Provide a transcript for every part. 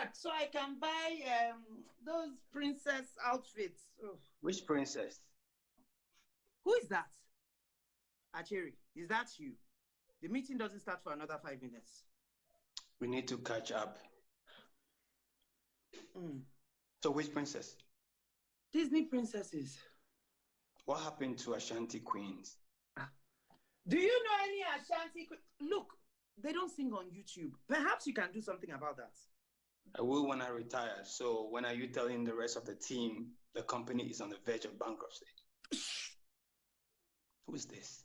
work so I can buy those princess outfits. Oh. Which princess? Who is that? Acheri, is that you? The meeting doesn't start for another 5 minutes. We need to catch up. Mm. So which princess? Disney princesses. What happened to Ashanti queens? Do you know any Ashanti queens? Look, they don't sing on YouTube. Perhaps you can do something about that. I will when I retire. So when are you telling the rest of the team the company is on the verge of bankruptcy? Who is this?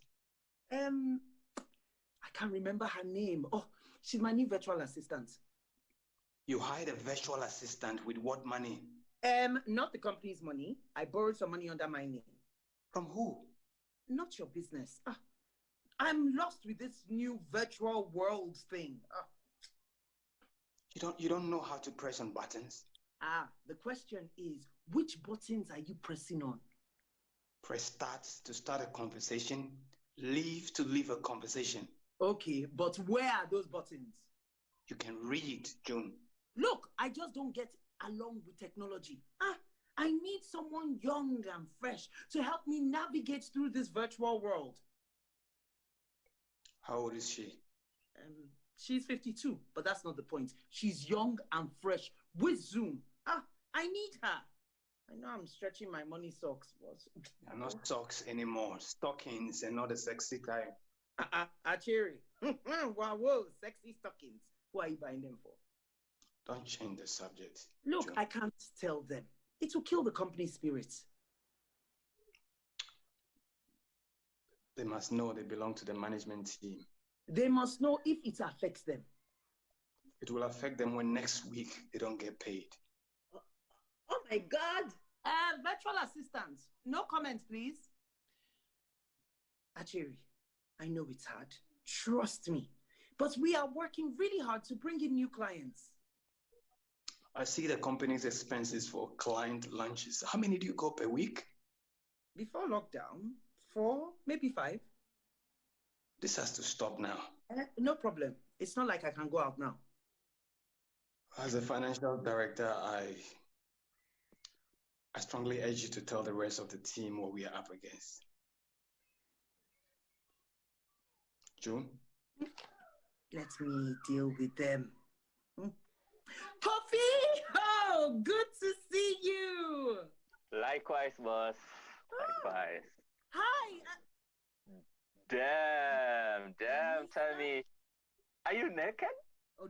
I can't remember her name. Oh, she's my new virtual assistant. You hired a virtual assistant with what money? Not the company's money. I borrowed some money under my name. From who? Not your business. I'm lost with this new virtual world thing. You don't know how to press on buttons? The question is, which buttons are you pressing on? Press start to start a conversation, leave to leave a conversation. Okay, but where are those buttons? You can read, June. Look, I just don't get along with technology. I need someone young and fresh to help me navigate through this virtual world. How old is she? She's 52, but that's not the point. She's young and fresh with Zoom. I need her. I know I'm stretching my money socks, boss. Not socks anymore. Stockings and not a sexy kind. Acheri. Whoa, sexy stockings. Who are you buying them for? Don't change the subject. Look, June. I can't tell them. It will kill the company's spirit. They must know they belong to the management team. They must know if it affects them. It will affect them when next week they don't get paid. Oh my God. Virtual assistant. No comments, please. Acheri, I know it's hard. Trust me. But we are working really hard to bring in new clients. I see the company's expenses for client lunches. How many do you go per week? Before lockdown, 4, maybe 5. This has to stop now. No problem. It's not like I can go out now. As a financial director, I strongly urge you to tell the rest of the team what we are up against. June? Let me deal with them. Coffee! Oh, good to see you. Likewise, boss. Likewise. Hi. Damn. Tell me, are you naked? Oh,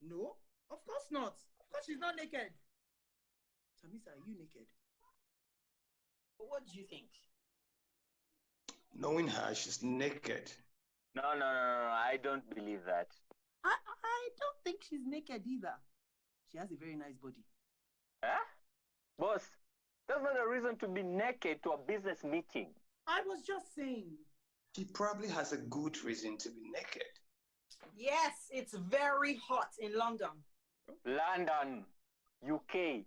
no. Of course not. Of course she's not naked. Tamisa, are you naked? What do you think? Knowing her, she's naked. No. I don't believe that. I don't think she's naked either. She has a very nice body. Huh? Boss, that's not a reason to be naked to a business meeting. I was just saying. She probably has a good reason to be naked. Yes, it's very hot in London. London, UK.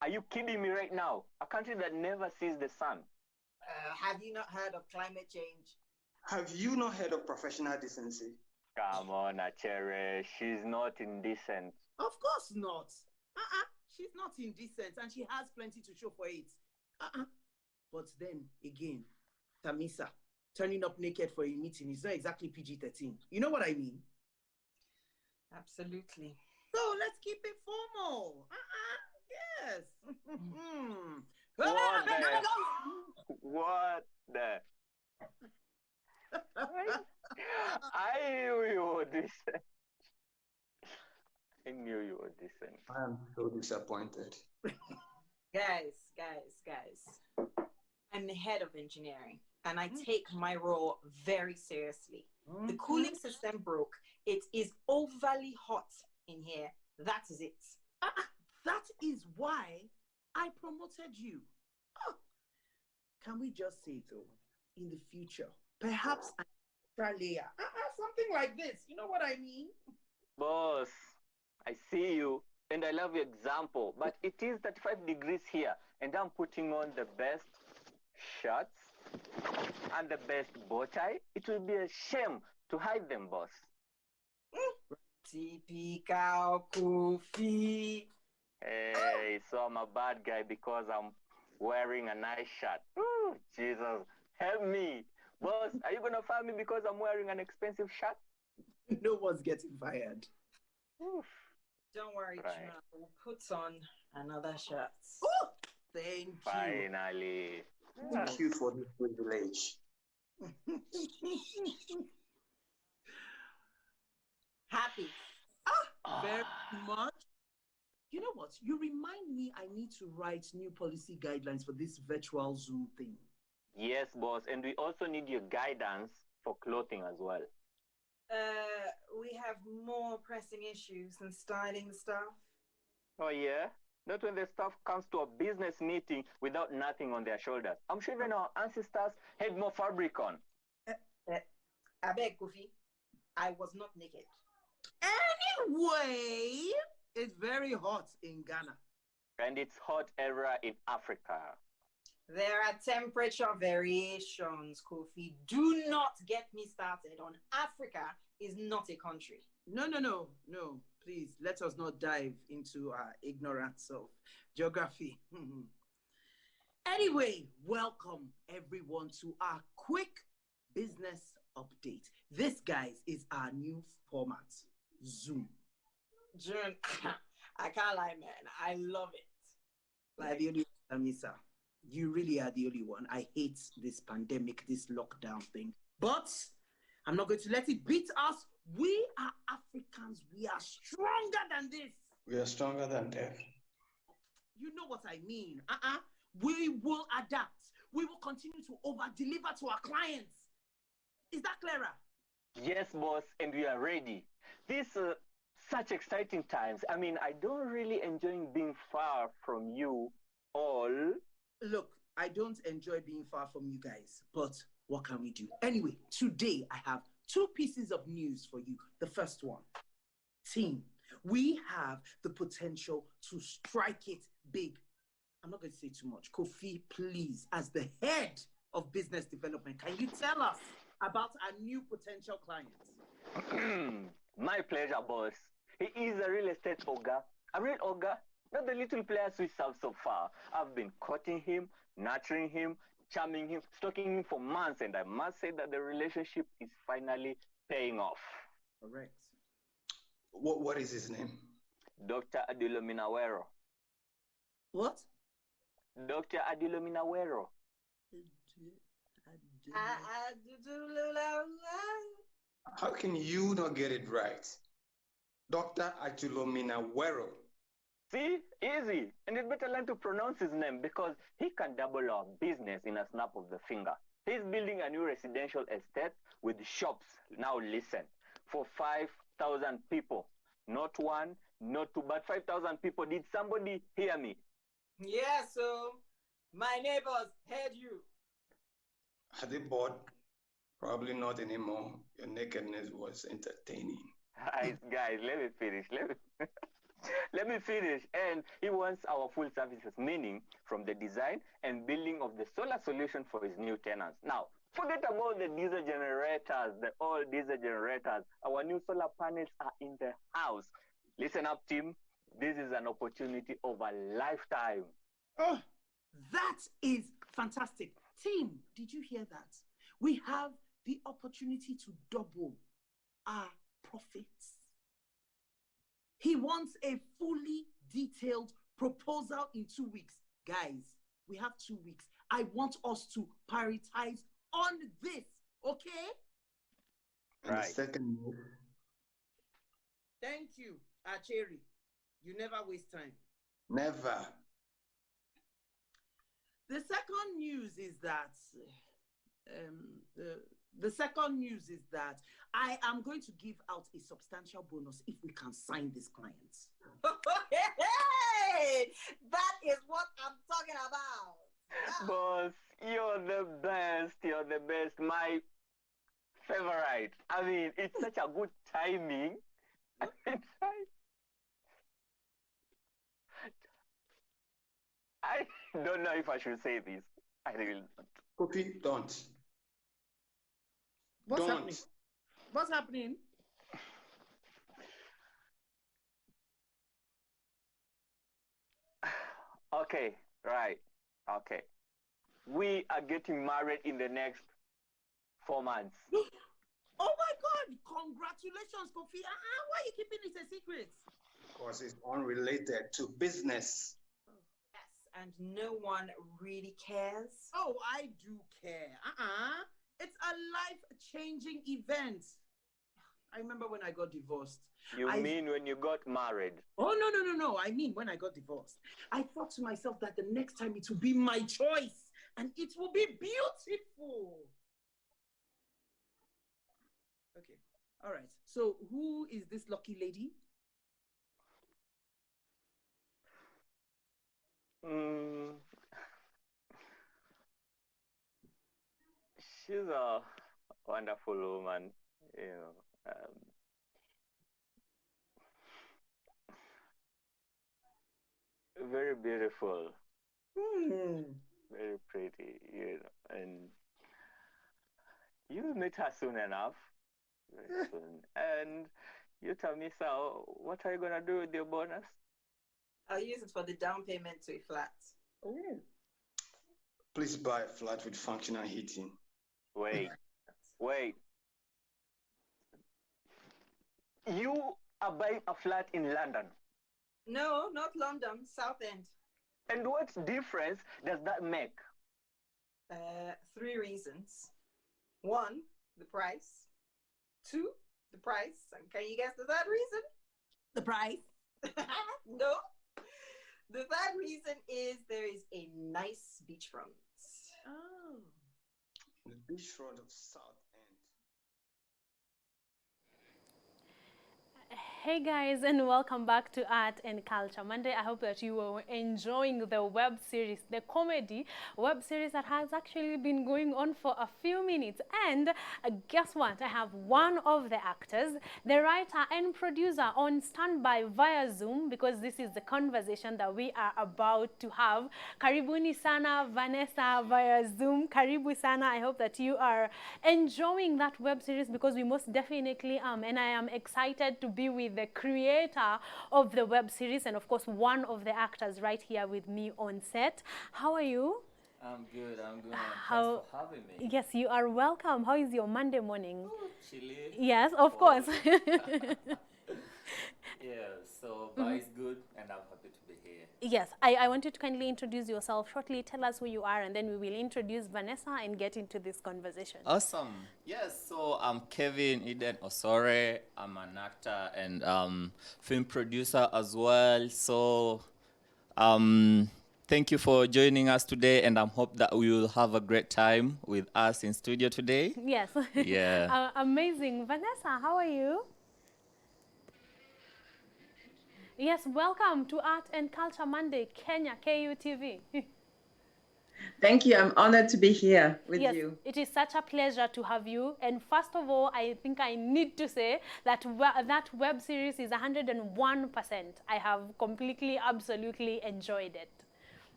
Are you kidding me right now? A country that never sees the sun. Have you not heard of climate change? Have you not heard of professional decency? Come on, Acheri. She's not indecent. Of course not. She's not indecent and she has plenty to show for it. But then again, Tamisa, turning up naked for a meeting is not exactly PG-13. You know what I mean? Absolutely. So let's keep it formal. Yes. What the? I knew you were decent. I knew you were decent. I am so disappointed. Guys. I'm the head of engineering and I take my role very seriously. The cooling system broke. It is overly hot in here. That is it. That is why I promoted you. Can we just say though, in the future, perhaps an extra layer, something like this. You know what I mean? Boss, I see you and I love your example, but it is 35 degrees here and I'm putting on the best shirts and the best bow tie. It will be a shame to hide them, boss. Typical Kofi. Hey, so I'm a bad guy because I'm wearing a nice shirt. Ooh, Jesus, help me. Boss, are you going to fire me because I'm wearing an expensive shirt? No one's getting fired. Oof. Don't worry, Right. Juna. We'll put on another shirt. Oh, thank you. Finally. Thank you for this privilege. Happy. Very much. You know what? You remind me I need to write new policy guidelines for this virtual Zoom thing. Yes, boss. And we also need your guidance for clothing as well. We have more pressing issues than styling the staff. Oh, yeah? Not when the staff comes to a business meeting without nothing on their shoulders. I'm sure even our ancestors had more fabric on. I beg, Kofi. I was not naked. Anyway, it's very hot in Ghana. And it's hot era in Africa. There are temperature variations, Kofi. Do not get me started on Africa is not a country. No. Please, let us not dive into our ignorance of geography. Anyway, welcome everyone to our quick business update. This, guys, is our new format, Zoom. June, I can't lie, man. I love it. Like the only Amisa, you really are the only one. I hate this pandemic, this lockdown thing. But I'm not going to let it beat us. We are Africans. We are stronger than this. We are stronger than death. You know what I mean. We will adapt. We will continue to over-deliver to our clients. Is that clearer? Yes, boss, and we are ready. These such exciting times. I mean, I don't really enjoy being far from you all. Look, I don't enjoy being far from you guys, but what can we do? Anyway, today I have two pieces of news for you. The first one, team, we have the potential to strike it big. I'm not going to say too much. Kofi, please, as the head of business development, can you tell us about our new potential clients? My pleasure, boss. He is a real estate ogre. A real ogre, not the little players we serve so far. I've been courting him, nurturing him, charming him, stalking him for months, and I must say that the relationship is finally paying off. Correct. What is his name? Dr. Adilo Minawero. What? Dr. Adilo Minawero. How can you not get it right? Dr. Achulomina Wero. See? Easy. And you'd better learn to pronounce his name because he can double our business in a snap of the finger. He's building a new residential estate with shops. Now listen. For 5,000 people. Not one, not two, but 5,000 people. Did somebody hear me? Yeah, so my neighbors heard you. Are they bored? Probably not anymore. Your nakedness was entertaining. Guys, let me finish. Let me finish. And he wants our full services, meaning from the design and building of the solar solution for his new tenants. Now, forget about the diesel generators, the old diesel generators. Our new solar panels are in the house. Listen up, team. This is an opportunity of a lifetime. Oh, that is fantastic. Team, did you hear that? We have the opportunity to double our profits. He wants a fully detailed proposal in 2 weeks. Guys, we have 2 weeks. I want us to prioritize on this, okay? And Right. the second move. Thank you, Acheri. You never waste time. Never. The second news is that the second news is that I am going to give out a substantial bonus if we can sign this client. Hey, that is what I'm talking about. Yeah. Boss, you're the best. You're the best. My favorite. I mean, it's such a good timing. I don't know if I should say this. I really don't. Cookie, don't. What's Don't. happening? What's happening? Okay, right. Okay. We are getting married in the next 4 months. Oh my God! Congratulations, Kofi. Why are you keeping it a secret? Because it's unrelated to business. Yes, and no one really cares. Oh, I do care. It's a life-changing event. I remember when I got divorced. You mean when you got married? Oh, no. I mean when I got divorced. I thought to myself that the next time it will be my choice and it will be beautiful. Okay. All right. So who is this lucky lady? She's a wonderful woman, you know. Very beautiful, very pretty, you know. And you meet her soon enough, very soon. And you tell me, so what are you gonna do with your bonus? I'll use it for the down payment to a flat. Oh. Please buy a flat with functional heating. Wait. You are buying a flat in London? No, not London, South End. And what difference does that make? 3 reasons. 1, the price. 2, the price. And can you guess the third reason? The price? No. The third reason is there is a nice beachfront. Oh. The beachfront of South End. Hey guys, and welcome back to Art and Culture Monday. I hope that you were enjoying the web series, the comedy web series that has actually been going on for a few minutes. And guess what? I have one of the actors, the writer and producer on standby via Zoom, because this is the conversation that we are about to have. Karibuni sana, Vanessa via Zoom. Karibu sana. I hope that you are enjoying that web series, because we most definitely and I am excited to be with the creator of the web series and of course one of the actors right here with me on set. How are you? I'm good. Thanks for having me. Yes, you are welcome. How is your Monday morning? Oh, chilly. Yes, of course. Yeah, so but it's good and I'm happy to be here. Yes, I want you to kindly introduce yourself shortly. Tell us who you are, and then we will introduce Vanessa and get into this conversation. Awesome. Yes, so I'm Kevin Eden Osore. I'm an actor and film producer as well. So thank you for joining us today, and I hope that we will have a great time with us in studio today. Yes. Yeah. Amazing. Vanessa, how are you? Yes, welcome to Art and Culture Monday, Kenya, KUTV. Thank you. I'm honored to be here with Yes, you. it is such a pleasure to have you. And first of all, I think I need to say that that web series is 101%. I have completely, absolutely enjoyed it.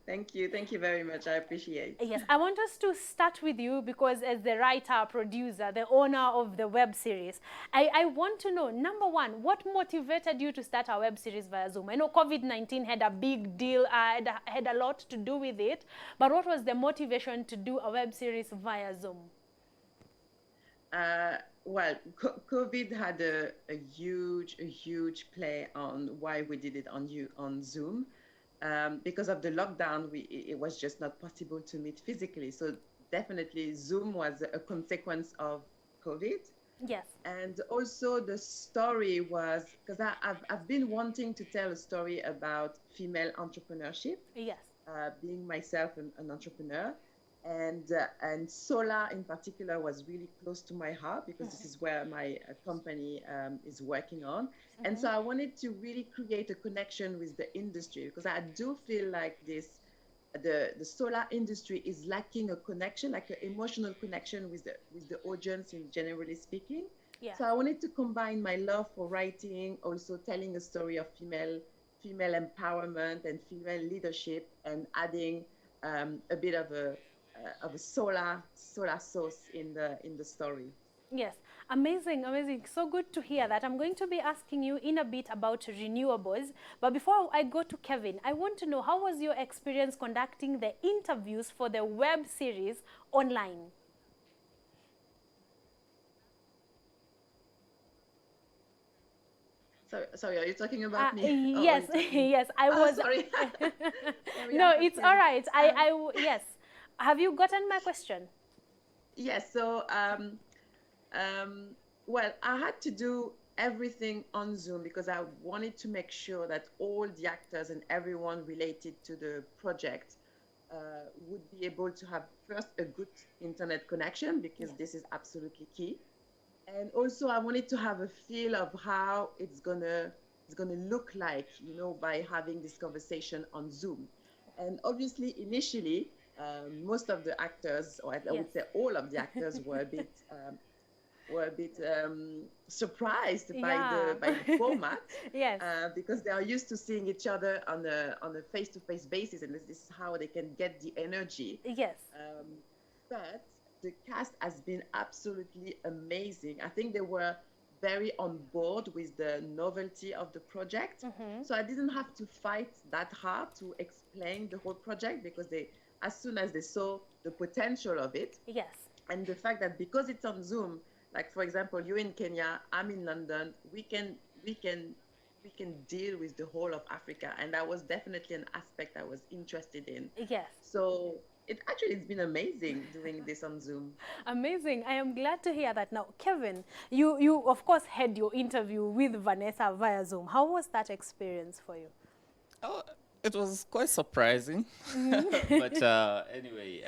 Thank you. Thank you very much. I appreciate it. Yes, I want us to start with you because as the writer, producer, the owner of the web series, I want to know, number one, what motivated you to start a web series via Zoom? I know COVID-19 had a big deal, had a lot to do with it, but what was the motivation to do a web series via Zoom? Well, COVID had a huge play on why we did it on Zoom. Because of the lockdown, it was just not possible to meet physically. So definitely Zoom was a consequence of COVID. Yes. And also the story was, because I've been wanting to tell a story about female entrepreneurship. Yes. Being myself an entrepreneur. And solar in particular was really close to my heart because this is where my company is working on. And so I wanted to really create a connection with the industry because I do feel like the solar industry is lacking a connection, like an emotional connection with the audience in generally speaking. Yeah. So I wanted to combine my love for writing, also telling a story of female empowerment and female leadership, and adding a bit of a solar sauce in the story. Yes, Amazing, amazing. So good to hear that. I'm going to be asking you in a bit about renewables. But before I go to Kevin, I want to know, how was your experience conducting the interviews for the web series online? Sorry, are you talking about me? Or Yes, are you talking... yes, I Oh, was. sorry. No, it's all right. Yes. Have you gotten my question? Yes. So, well, I had to do everything on Zoom because I wanted to make sure that all the actors and everyone related to the project would be able to have first a good internet connection, because this is absolutely key. And also I wanted to have a feel of how it's gonna look like, by having this conversation on Zoom. And obviously, initially, most of the actors, or I would say all of the actors, were a bit surprised by the format. Yes. Because they are used to seeing each other on a face-to-face basis, and this is how they can get the energy. Yes. But the cast has been absolutely amazing. I think they were very on board with the novelty of the project. So I didn't have to fight that hard to explain the whole project, because as soon as they saw the potential of it, yes, and the fact that because it's on Zoom, like for example, you're in Kenya, I'm in London, we can deal with the whole of Africa, and that was definitely an aspect I was interested in. yes. So it's been amazing doing this on Zoom. Amazing. I am glad to hear that. Now, Kevin, you of course had your interview with Vanessa via Zoom. How was that experience for you? Oh, it was quite surprising. But anyway,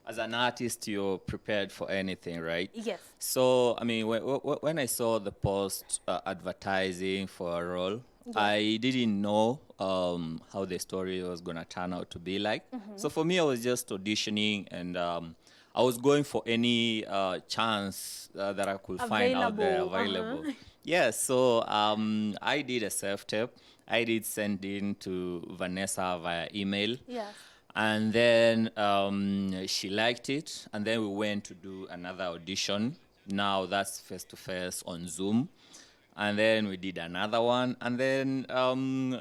as an artist, you're prepared for anything, right? Yes. So, I mean, when I saw the post advertising for a role, yes, I didn't know how the story was going to turn out to be like. So for me, I was just auditioning, and I was going for any chance that I could find out there available. Yes, so I did a self-tape. I did send in to Vanessa via email. Yes. And then she liked it, and then we went to do another audition. Now that's face-to-face on Zoom. And then we did another one. And then,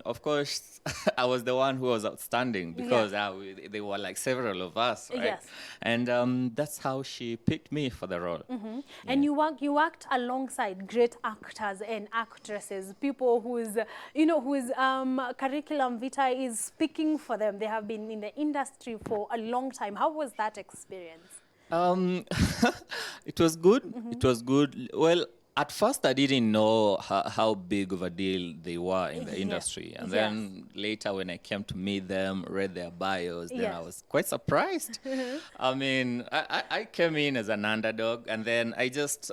of course, I was the one who was outstanding, because there were like several of us, right? Yes. And that's how she picked me for the role. Yeah. And you worked alongside great actors and actresses, people whose curriculum vitae is speaking for them. They have been in the industry for a long time. How was that experience? It was good. It was good. Well, at first, I didn't know how big of a deal they were in the industry. And then later, when I came to meet them, read their bios, then I was quite surprised. I mean, I came in as an underdog, and then I just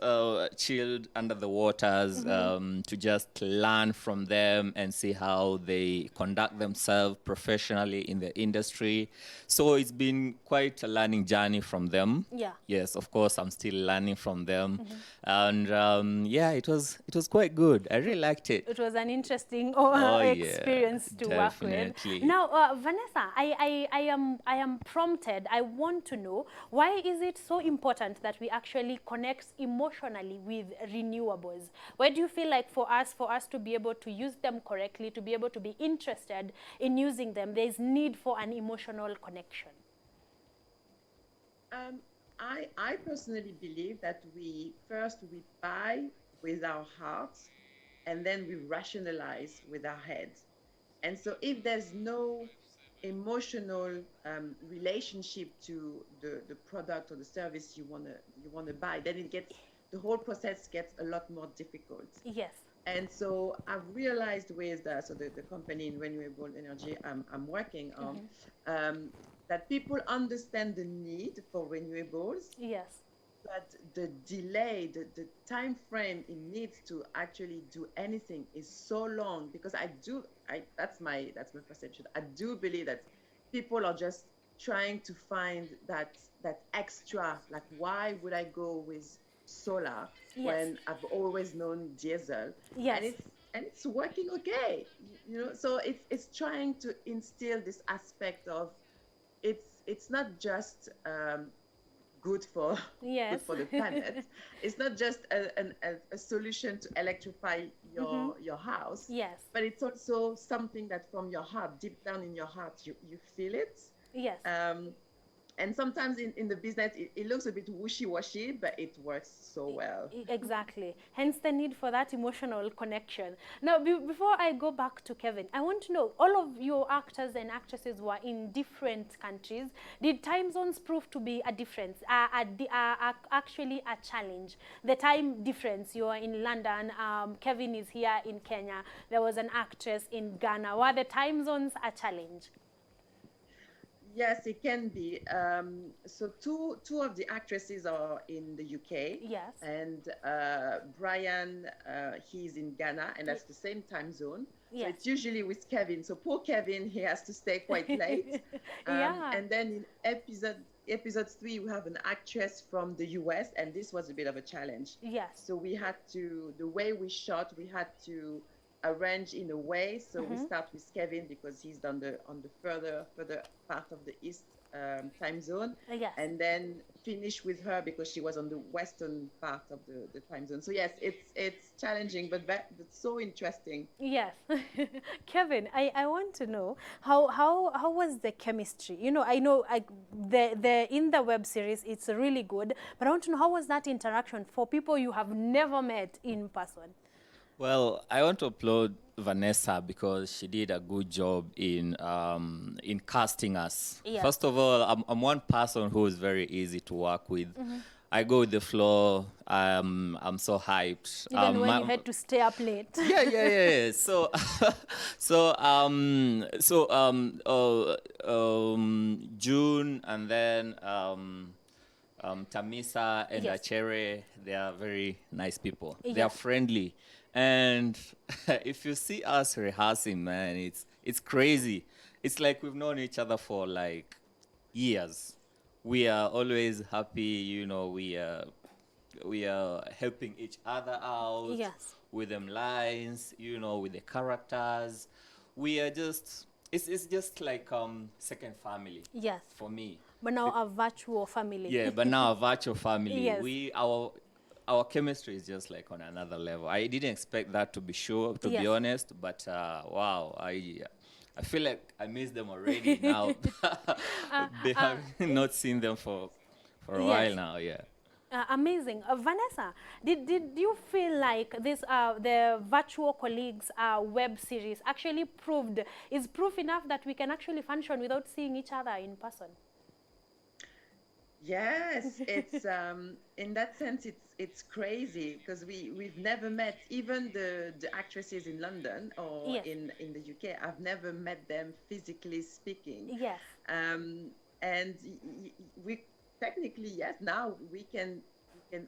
chilled under the waters to just learn from them and see how they conduct themselves professionally in the industry. So it's been quite a learning journey from them. Yeah. Yes, of course, I'm still learning from them. And yeah, it was quite good. I really liked it. It was an interesting experience to work with. Now, Vanessa, I am prompted. I want to know, why is it so important that we actually connect emotionally with renewables? Why do you feel like for us to be able to use them correctly, to be able to be interested in using them, there is need for an emotional connection? I personally believe that we buy with our hearts, and then we rationalize with our heads. And so if there's no emotional relationship to the product or the service you wanna buy, then the whole process gets a lot more difficult. Yes. And so I've realized with the company in renewable energy I'm working on, that people understand the need for renewables. Yes. But the delay, the time frame it needs to actually do anything is so long, because that's my perception. I do believe that people are just trying to find that extra, like, why would I go with solar when I've always known diesel? Yes. And it's working okay. So it's trying to instill this aspect of it's not just good for Yes. good for the planet. It's not just a solution to electrify your house, Yes. but it's also something that from your heart, deep down in your heart, you feel it. Yes. And sometimes in the business, it looks a bit wishy-washy, but it works so well. Exactly. Hence the need for that emotional connection. Now, before I go back to Kevin, I want to know, all of your actors and actresses were in different countries. Did time zones prove to be a difference, actually a challenge? The time difference, you are in London, Kevin is here in Kenya, there was an actress in Ghana. Were the time zones a challenge? Yes, it can be. So two of the actresses are in the UK. Yes. And Brian, he's in Ghana, and that's the same time zone. Yes. So it's usually with Kevin. So poor Kevin, he has to stay quite late. Yeah. And then in episode 3, we have an actress from the US, and this was a bit of a challenge. Yes. So we had to, the way we shot, we had to arrange in a way. So we start with Kevin because he's on the further part of the east time zone. Yes. And then finish with her because she was on the western part of the time zone. So yes, it's challenging, but so interesting. Yes. Kevin, I want to know how was the chemistry? You know, I know the in the web series it's really good, but I want to know, how was that interaction for people you have never met in person? Well, I want to applaud Vanessa because she did a good job in casting us. Yes. First of all, I'm one person who is very easy to work with. I go with the flow. I'm so hyped. Even when you had to stay up late. Yeah. June and then Tamisa and Yes. Achere, they are very nice people. They Yeah. are friendly. And if you see us rehearsing, man, it's crazy. It's like we've known each other for like years. We are always happy, you know, we are helping each other out. Yes. With them lines, you know, with the characters. We are just, it's just like second family. Yes. For me. But now a virtual family. Yeah, but now a virtual family. Yes. Our chemistry is just like on another level. I didn't expect that to be sure, to Yes. be honest, but wow, I feel like I miss them already now. Having not seen them for a Yes. while now, yeah. Amazing. Vanessa, did you feel like this the virtual colleagues web series actually is proof enough that we can actually function without seeing each other in person? Yes, it's in that sense it's crazy because we've never met, even the actresses in London or Yes. in the UK. I've never met them physically speaking. Yes. And we technically, yes, now we can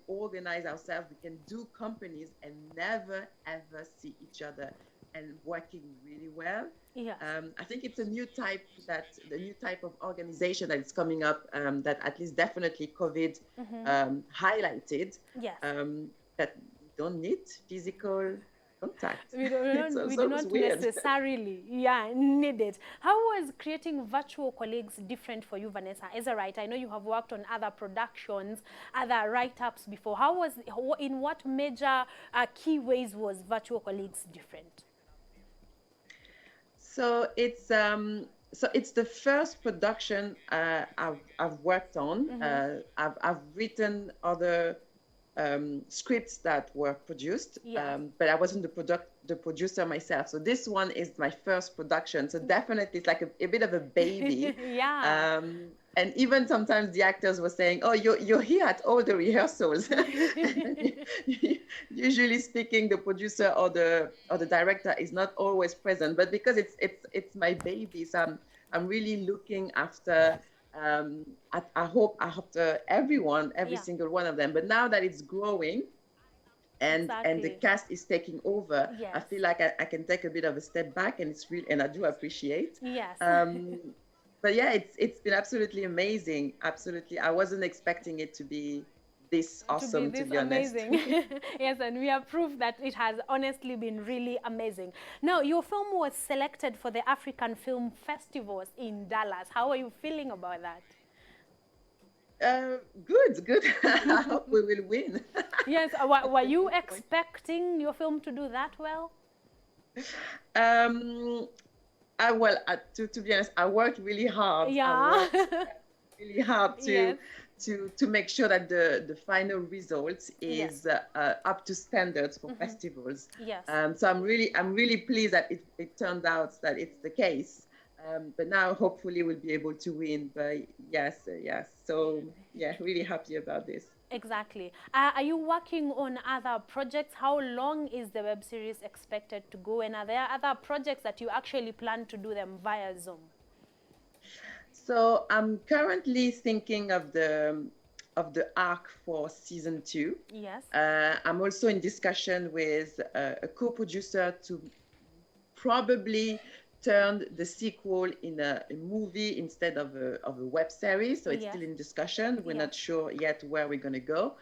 organize ourselves, we can do companies and never ever see each other, and working really well. Yes. I think it's the new type of organization that is coming up, that at least definitely COVID highlighted. Yes. That we don't need physical contact. We do not necessarily need it. How was creating virtual colleagues different for you, Vanessa? As a writer, I know you have worked on other productions, other write-ups before. In what major key ways was virtual colleagues different? So it's the first production I've worked on. I've written other scripts that were produced, but I wasn't the producer myself. So this one is my first production. So definitely it's like a bit of a baby. Yeah. And even sometimes the actors were saying, "Oh, you're here at all the rehearsals." Usually speaking, the producer or the director is not always present, but because it's my baby, so I'm really looking after. I hope after everyone, every single one of them. But now that it's growing, and the cast is taking over, Yes. I feel like I can take a bit of a step back, and it's real, and I do appreciate. Yes. But yeah, it's been absolutely amazing. Absolutely, I wasn't expecting it to be this awesome, to be honest. Amazing. Yes, and we have proof that it has honestly been really amazing. Now, your film was selected for the African Film Festivals in Dallas. How are you feeling about that? Good. I hope we will win. Yes, were you expecting your film to do that well? Well, to be honest, I worked really hard. Yeah. I worked really hard Yes. to make sure that the final result is Yes. up to standards for festivals. Yes. So I'm really pleased that it turned out that it's the case. But now hopefully we'll be able to win. But yes. So yeah, really happy about this. Exactly. Are you working on other projects? How long is the web series expected to go? And are there other projects that you actually plan to do them via Zoom? So I'm currently thinking of the arc for season 2. Yes. I'm also in discussion with a co-producer to probably turn the sequel in a movie instead of a web series. So it's still in discussion. We're not sure yet where we're going to go.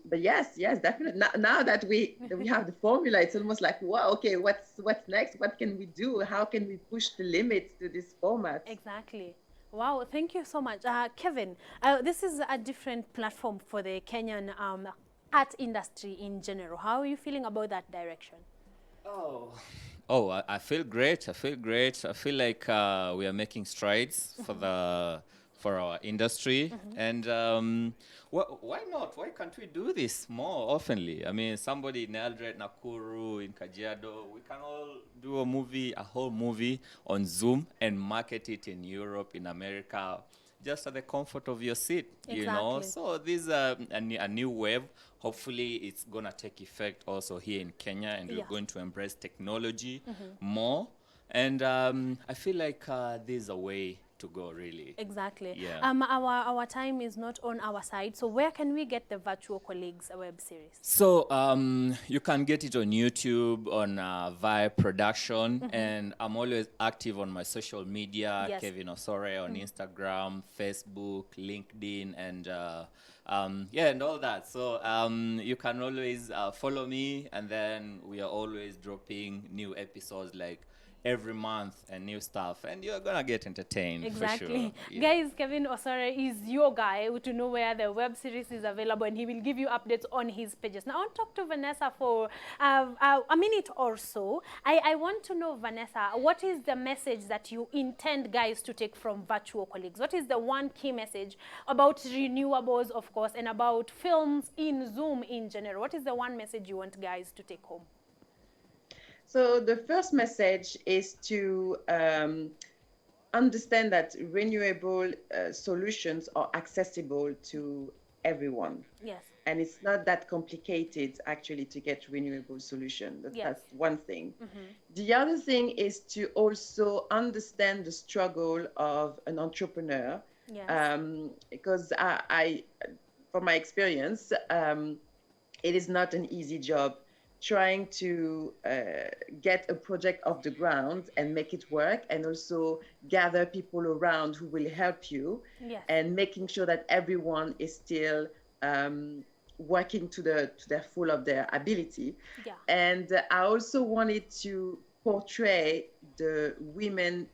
But yes, definitely. Now that we have the formula, it's almost like, wow, okay, what's next? What can we do? How can we push the limits to this format? Exactly. Wow, thank you so much. Kevin, this is a different platform for the Kenyan art industry in general. How are you feeling about that direction? I feel great. I feel like we are making strides for our industry. And why not? Why can't we do this more oftenly? I mean, somebody in Eldoret, Nakuru, in Kajiado, we can all do a whole movie on Zoom and market it in Europe, in America, just at the comfort of your seat, you know. So this is a new wave. Hopefully it's going to take effect also here in Kenya, and we're going to embrace technology more. And I feel like there's a way to go, really. Exactly. Yeah. Our time is not on our side. So where can we get the Virtual Colleagues web series? So you can get it on YouTube, on Vibe Production, and I'm always active on my social media, Kevin Osore on Instagram, Facebook, LinkedIn, and and all that. So you can always follow me, and then we are always dropping new episodes like every month and new stuff, and you're gonna get entertained. Exactly. For sure. Yeah. Guys, Kevin Osore is your guy to know where the web series is available, and he will give you updates on his pages. Now I want to talk to Vanessa for a minute or so. I want to know, Vanessa, what is the message that you intend guys to take from Virtual Colleagues? What is the one key message about renewables, of course, and about films in Zoom in general? What is the one message you want guys to take home? So the first message is to understand that renewable solutions are accessible to everyone. Yes. And it's not that complicated, actually, to get renewable solution. That's one thing. The other thing is to also understand the struggle of an entrepreneur. Yes. Because I, from my experience, it is not an easy job trying to get a project off the ground and make it work, and also gather people around who will help you, and making sure that everyone is still working to their full of their ability. And I also wanted to portray the women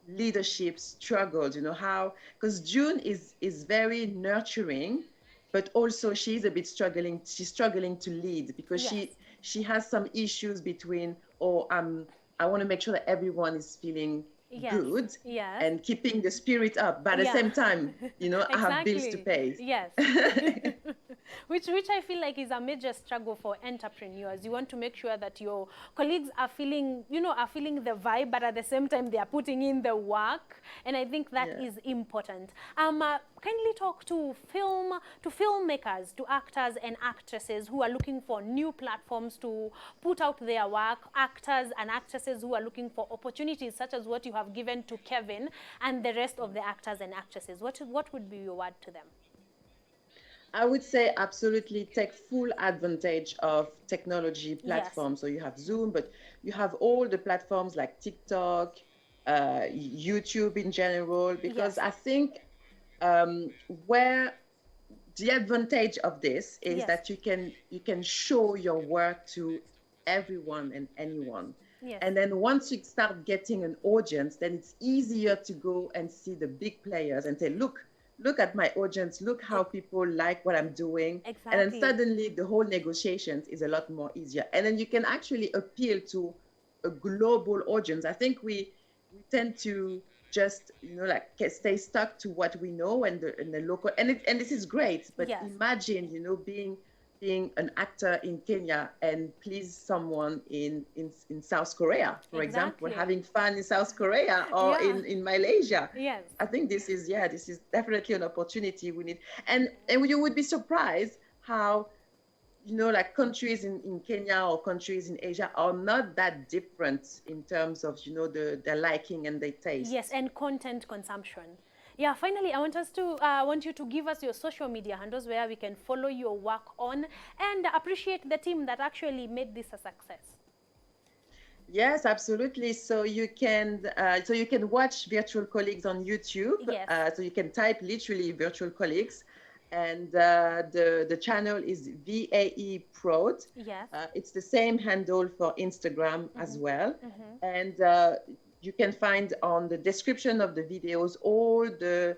leadership struggles, you know, how, because June is very nurturing, but also she's a bit struggling. She's struggling to lead because she has some issues between, I want to make sure that everyone is feeling good and keeping the spirit up. But at the same time, you know, I have bills to pay. Yes. Which I feel like is a major struggle for entrepreneurs. You want to make sure that your colleagues are feeling, the vibe, but at the same time they are putting in the work. And I think that is important. Kindly talk to filmmakers, to actors and actresses who are looking for new platforms to put out their work, actors and actresses who are looking for opportunities such as what you have given to Kevin and the rest of the actors and actresses. What would be your word to them? I would say absolutely take full advantage of technology platforms. So you have Zoom, but you have all the platforms like TikTok, YouTube in general, because I think where the advantage of this is that you can show your work to everyone and anyone. And then once you start getting an audience, then it's easier to go and see the big players and say, look, look at my audience, look how people like what I'm doing. And then Exactly. suddenly the whole negotiations is a lot more easier. And then you can actually appeal to a global audience. I think we tend to just, like stay stuck to what we know and the local, and this is great. But Yes. imagine, being an actor in Kenya and please someone in South Korea, for example, Exactly. having fun in South Korea or Yeah. in Malaysia. Yes. I think this is definitely an opportunity we need. And you would be surprised how, like countries in Kenya or countries in Asia are not that different in terms of, their liking and their taste. Yes, and content consumption. Yeah, finally, I want you to give us your social media handles where we can follow your work on and appreciate the team that actually made this a success. Yes, absolutely. So you can watch Virtual Colleagues on YouTube. Yes. So you can type literally Virtual Colleagues, and the channel is VAE Prod. Yes. It's the same handle for Instagram as well, and you can find on the description of the videos all the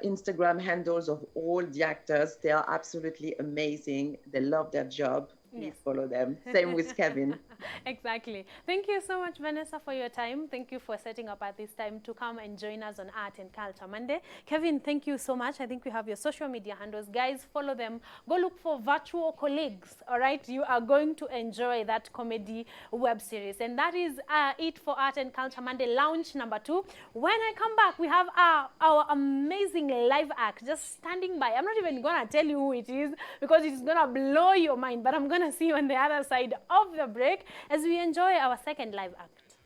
Instagram handles of all the actors. They are absolutely amazing. They love their job. Please Yes. follow them. Same with Kevin. Exactly. Thank you so much, Vanessa, for your time. Thank you for setting up at this time to come and join us on Art and Culture Monday. Kevin, thank you so much. I think we have your social media handles. Guys, follow them. Go look for Virtual Colleagues, all right? You are going to enjoy that comedy web series. And that is it for Art and Culture Monday, launch number 2. When I come back, we have our amazing live act just standing by. I'm not even going to tell you who it is because it's going to blow your mind, but I'm going to see you on the other side of the break as we enjoy our second live act.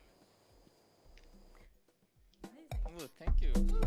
Oh, thank you.